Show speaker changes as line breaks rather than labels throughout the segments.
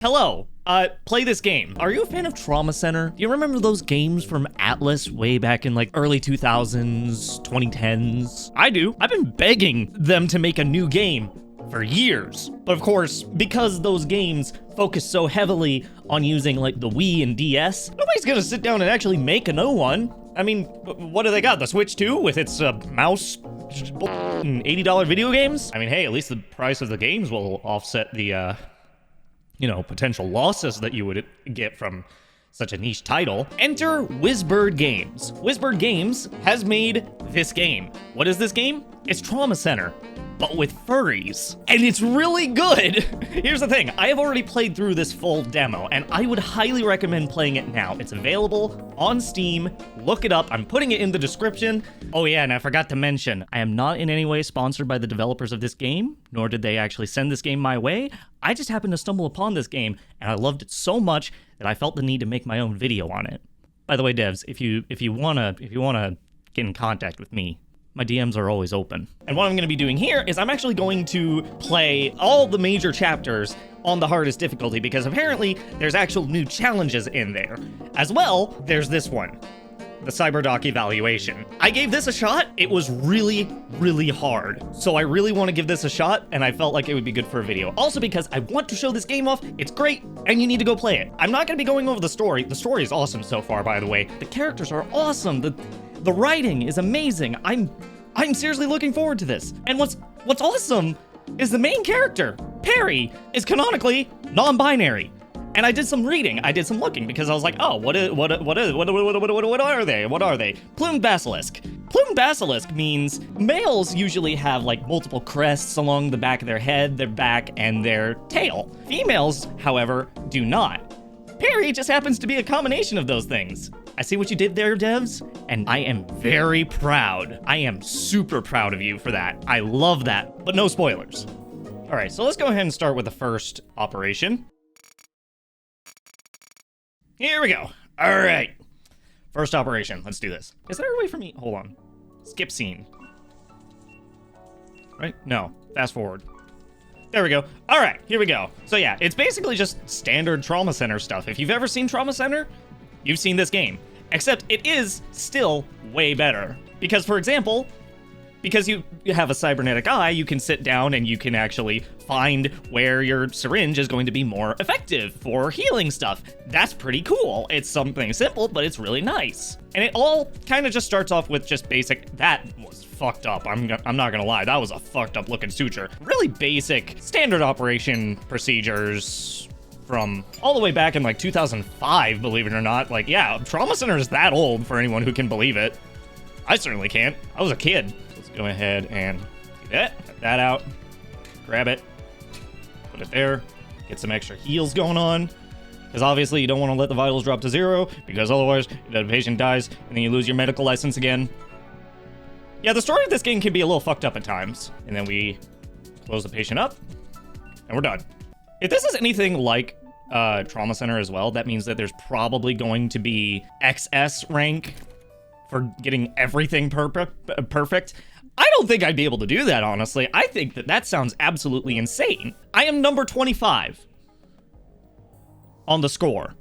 Hello, play this game. Are you a fan of Trauma Center? Do you remember those games from Atlas way back in like early 2000s, 2010s? I do. I've been begging them to make a new game for years. But of course, because those games focus so heavily on using like the Wii and DS, nobody's gonna sit down and actually make a new one. I mean, what do they got? The Switch 2 with its mouse and $80 video games? I mean, hey, at least the price of the games will offset the, potential losses that you would get from such a niche title. Enter Whizbird Games. Whizbird Games has made this game. What is this game? It's Trauma Center, but with furries. And it's really good. Here's the thing, I have already played through this full demo, and I would highly recommend playing it now. It's available on Steam. Look it up. I'm putting it in the description. Oh yeah, and I forgot to mention, I am not in any way sponsored by the developers of this game, nor did they actually send this game my way. I just happened to stumble upon this game, and I loved it so much that I felt the need to make my own video on it. By the way, devs, if you wanna get in contact with me, my DMs are always open. And what I'm gonna be doing here is I'm actually going to play all the major chapters on the hardest difficulty, because apparently there's actual new challenges in there. As well, there's this one, the Cybernetic evaluation. I gave this a shot. It was really, really hard. So I really want to give this a shot, and I felt like it would be good for a video. Also because I want to show this game off. It's great, and you need to go play it. I'm not going to be going over the story. The story is awesome so far, by the way. The characters are awesome. The writing is amazing. I'm seriously looking forward to this. And what's awesome is the main character, Perry, is canonically non-binary. And I did some reading, I did some looking, because I was like, oh, what are they? What are they? Plumed basilisk. Plumed basilisk means males usually have like multiple crests along the back of their head, their back, and their tail. Females, however, do not. Perry just happens to be a combination of those things. I see what you did there, devs, and I am very proud. I am super proud of you for that. I love that, but no spoilers. All right, so let's go ahead and start with the first operation. Here we go. All right. First operation. Let's do this. Is there a way for me? Hold on. Skip scene. Right? No. Fast forward. There we go. All right. Here we go. So yeah, it's basically just standard Trauma Center stuff. If you've ever seen Trauma Center, you've seen this game. Except it is still way better. Because, for example, because you have a cybernetic eye, you can sit down and you can actually find where your syringe is going to be more effective for healing stuff. That's pretty cool. It's something simple, but it's really nice. And it all kind of just starts off with just basic, that was fucked up. I'm not gonna lie, that was a fucked up looking suture. Really basic standard operation procedures from all the way back in like 2005, believe it or not. Like, yeah, Trauma Center is that old for anyone who can believe it. I certainly can't. I was a kid. Go ahead and do that. Cut that out. Grab it. Put it there. Get some extra heals going on. Because obviously you don't want to let the vitals drop to 0, because otherwise the patient dies and then you lose your medical license again. Yeah, the story of this game can be a little fucked up at times. And then we close the patient up and we're done. If this is anything like Trauma Center as well, that means that there's probably going to be XS rank for getting everything perfect. I don't think I'd be able to do that, honestly. I think that sounds absolutely insane. I am number 25 on the score.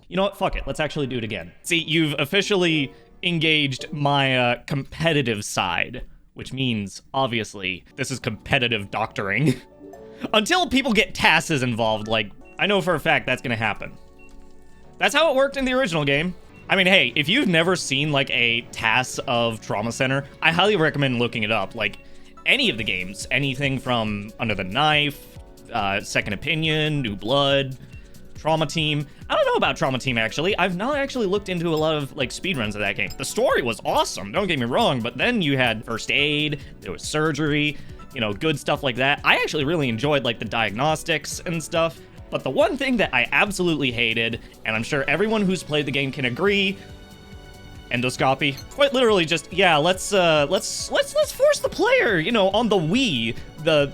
You know what? Fuck it. Let's actually do it again. See, you've officially engaged my competitive side, which means, obviously, this is competitive doctoring. Until people get TASs involved, like, I know for a fact that's gonna happen. That's how it worked in the original game. I mean, hey, if you've never seen, like, a TAS of Trauma Center, I highly recommend looking it up. Like, any of the games, anything from Under the Knife, Second Opinion, New Blood, Trauma Team. I don't know about Trauma Team, actually. I've not actually looked into a lot of, like, speedruns of that game. The story was awesome, don't get me wrong, but then you had first aid, there was surgery, good stuff like that. I actually really enjoyed, like, the diagnostics and stuff. But the one thing that I absolutely hated, and I'm sure everyone who's played the game can agree, endoscopy. Quite literally just, yeah, let's force the player, on the Wii, the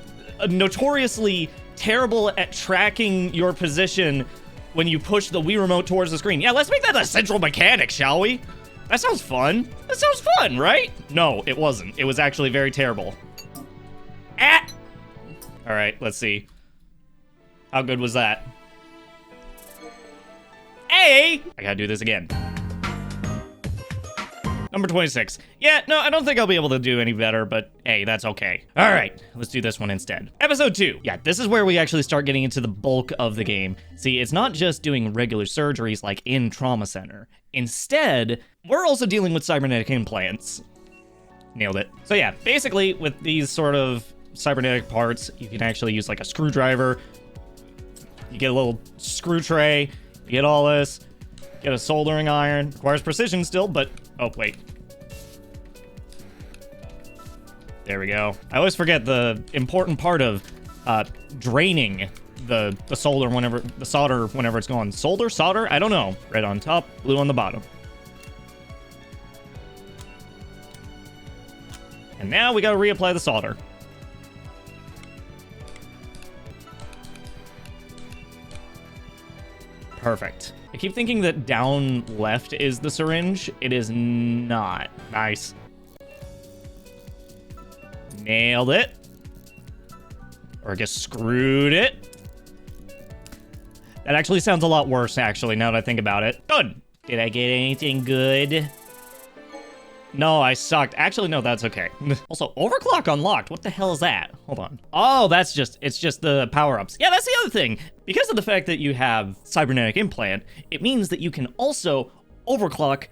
notoriously terrible at tracking your position when you push the Wii remote towards the screen. Yeah, let's make that a central mechanic, shall we? That sounds fun. That sounds fun, right? No, it wasn't. It was actually very terrible. Ah! All right, let's see. How good was that? okay. I gotta do this again. Number 26. Yeah, no, I don't think I'll be able to do any better, but hey, that's okay. All right, let's do this one instead. Episode 2. Yeah, this is where we actually start getting into the bulk of the game. See, it's not just doing regular surgeries like in Trauma Center. Instead, we're also dealing with cybernetic implants. Nailed it. So yeah, basically with these sort of cybernetic parts, you can actually use like a screwdriver. You get a little screw tray, you get all this, get a soldering iron. Requires precision still, but oh, wait. There we go. I always forget the important part of draining the solder whenever it's gone. Solder? I don't know. Red on top, blue on the bottom. And now we gotta reapply the solder. Perfect. I keep thinking that down left is the syringe. It is not. Nice. Nailed it. Or I guess screwed it. That actually sounds a lot worse, actually, now that I think about it. Good. Did I get anything good? No, I sucked. Actually, no, that's okay. Also, overclock unlocked. What the hell is that? Hold on. Oh, it's just the power-ups. Yeah, that's the other thing. Because of the fact that you have cybernetic implant, it means that you can also overclock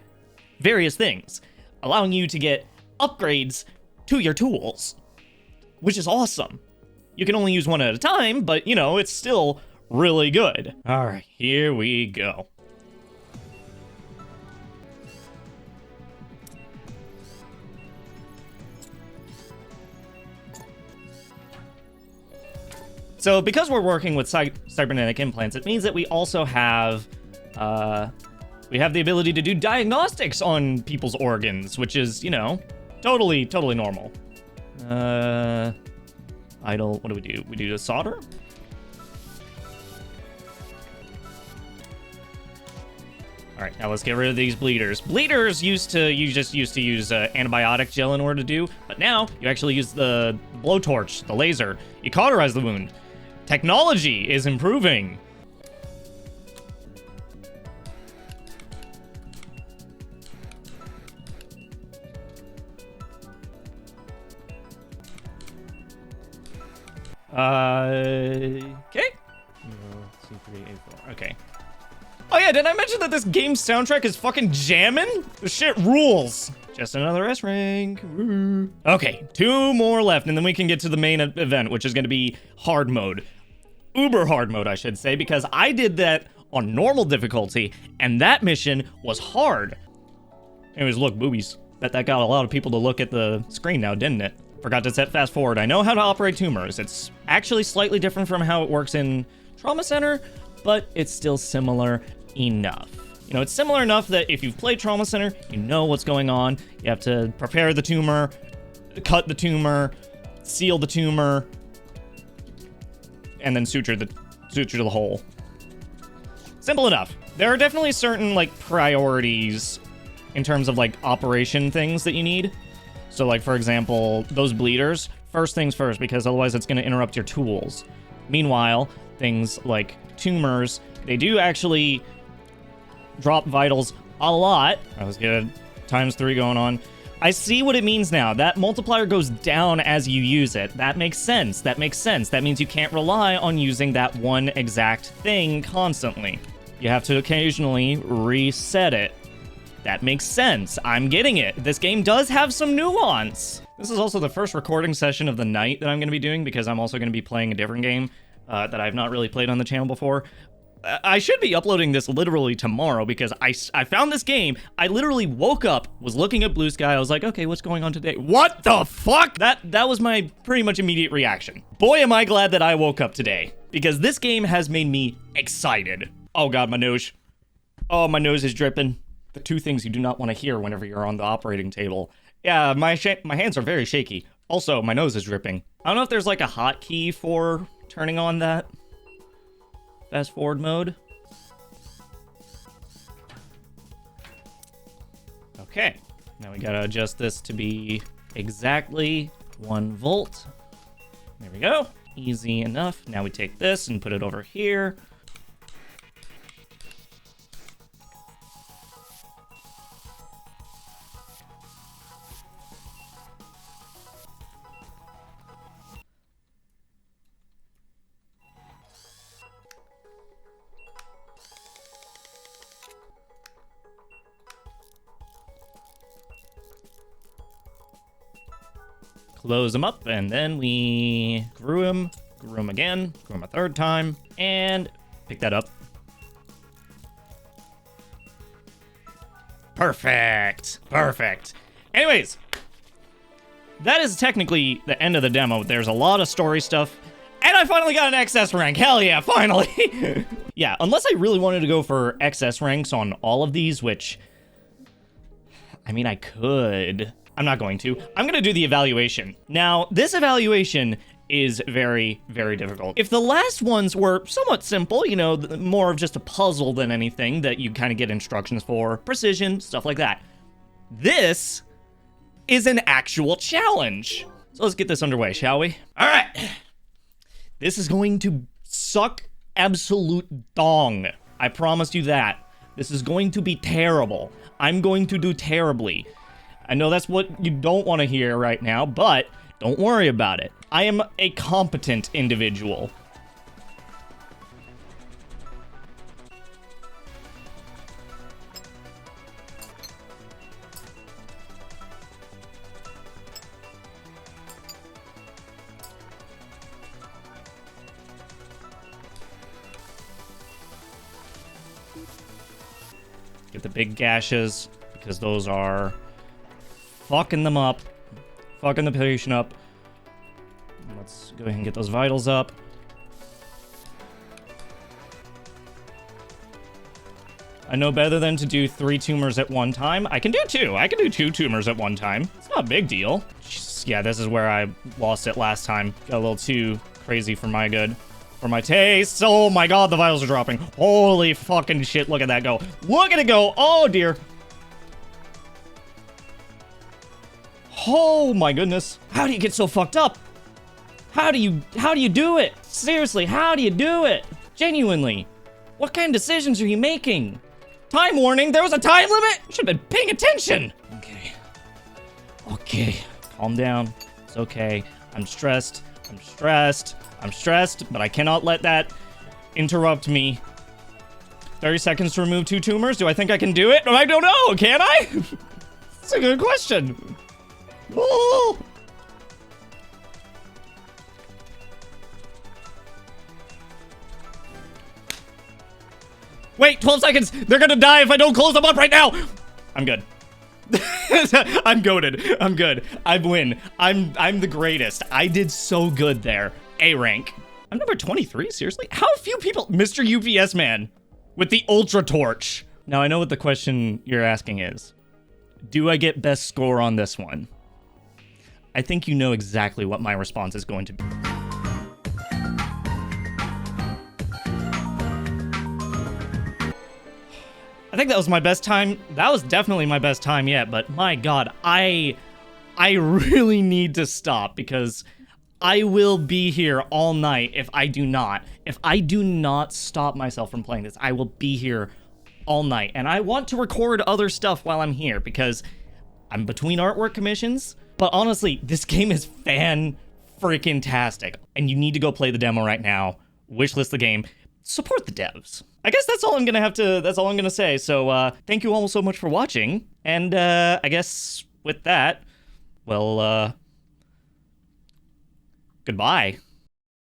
various things, allowing you to get upgrades to your tools, which is awesome. You can only use one at a time, but, you know, it's still really good. All right, here we go. So because we're working with cybernetic implants, it means that we also have, we have the ability to do diagnostics on people's organs, which is, you know, totally normal. Idle, what do? We do the solder? All right, now let's get rid of these bleeders. Bleeders you just used to use antibiotic gel in order to do, but now you actually use the blowtorch, the laser. You cauterize the wound. Technology is improving. Okay. Okay. Oh yeah, did I mention that this game's soundtrack is fucking jamming? The shit rules. Just another S rank. Woo. Okay, 2 more left, and then we can get to the main event, which is going to be hard mode. Uber hard mode, I should say, because I did that on normal difficulty, and that mission was hard. Anyways, look, boobies. Bet that got a lot of people to look at the screen now, didn't it? Forgot to set fast forward. I know how to operate tumors. It's actually slightly different from how it works in Trauma Center, but it's still similar enough. You know, it's similar enough that if you've played Trauma Center, you know what's going on. You have to prepare the tumor, cut the tumor, seal the tumor, and then suture the hole. Simple enough. There are definitely certain, like, priorities in terms of, like, operation things that you need. So, like, for example, those bleeders, first things first, because otherwise it's going to interrupt your tools. Meanwhile, things like tumors, they do actually drop vitals a lot. I was good. ×3 going on. I see what it means now. That multiplier goes down as you use it. That makes sense. That makes sense. That means you can't rely on using that one exact thing constantly. You have to occasionally reset it. That makes sense. I'm getting it. This game does have some nuance. This is also the first recording session of the night that I'm going to be doing because I'm also going to be playing a different game that I've not really played on the channel before. I should be uploading this literally tomorrow because I found this game. I literally woke up, was looking at Blue Sky. I was like, okay, what's going on today? What the fuck? That was my pretty much immediate reaction. Boy, am I glad that I woke up today because this game has made me excited. Oh God, my nose. Oh, my nose is dripping. The 2 things you do not want to hear whenever you're on the operating table. Yeah, my hands are very shaky. Also, my nose is dripping. I don't know if there's like a hotkey for turning on that fast forward mode. Okay, now we gotta adjust this to be exactly 1 volt. There we go. Easy enough. Now we take this and put it over here. close him up, and then we grew him again, grew him a third time, and pick that up. Perfect. Anyways, that is technically the end of the demo. There's a lot of story stuff, and I finally got an XS rank. Hell yeah, finally. Yeah, unless I really wanted to go for XS ranks on all of these, which, I mean, I could. I'm not going to. I'm going to do the evaluation. Now, this evaluation is very, very difficult. If the last ones were somewhat simple, you know, more of just a puzzle than anything that you kind of get instructions for, precision, stuff like that. This is an actual challenge. So let's get this underway, shall we? All right. This is going to suck absolute dong. I promised you that. This is going to be terrible. I'm going to do terribly. I know that's what you don't want to hear right now, but don't worry about it. I am a competent individual. Get the big gashes, because those are fucking them up. Fucking the patient up. Let's go ahead and get those vitals up. I know better than to do 3 tumors at one time. I can do 2. I can do 2 tumors at one time. It's not a big deal. Jeez, yeah, this is where I lost it last time. Got a little too crazy for my good. For my taste. Oh my god, the vitals are dropping. Holy fucking shit, look at that go. Look at it go. Oh dear. Oh my goodness. How do you get so fucked up? How do you do it? Seriously, how do you do it? Genuinely. What kind of decisions are you making? Time warning, there was a time limit? Should have been paying attention. Okay, calm down. It's okay. I'm stressed, but I cannot let that interrupt me. 30 seconds to remove 2 tumors? Do I think I can do it? I don't know, can I? That's a good question. Oh. Wait, 12 seconds! They're gonna die if I don't close them up right now! I'm good. I'm goated. I'm good. I win. I'm the greatest. I did so good there. A rank. I'm number 23? Seriously? How few people... Mr. UPS man with the Ultra Torch. Now, I know what the question you're asking is. Do I get best score on this one? I think you know exactly what my response is going to be. I think that was my best time. That was definitely my best time yet, but my god, I really need to stop because I will be here all night if I do not. If I do not stop myself from playing this, I will be here all night. And I want to record other stuff while I'm here because I'm between artwork commissions. But honestly, this game is fan-freaking-tastic. And you need to go play the demo right now. Wishlist the game. Support the devs. I guess that's all I'm gonna say. So, thank you all so much for watching. And, I guess with that, well, goodbye.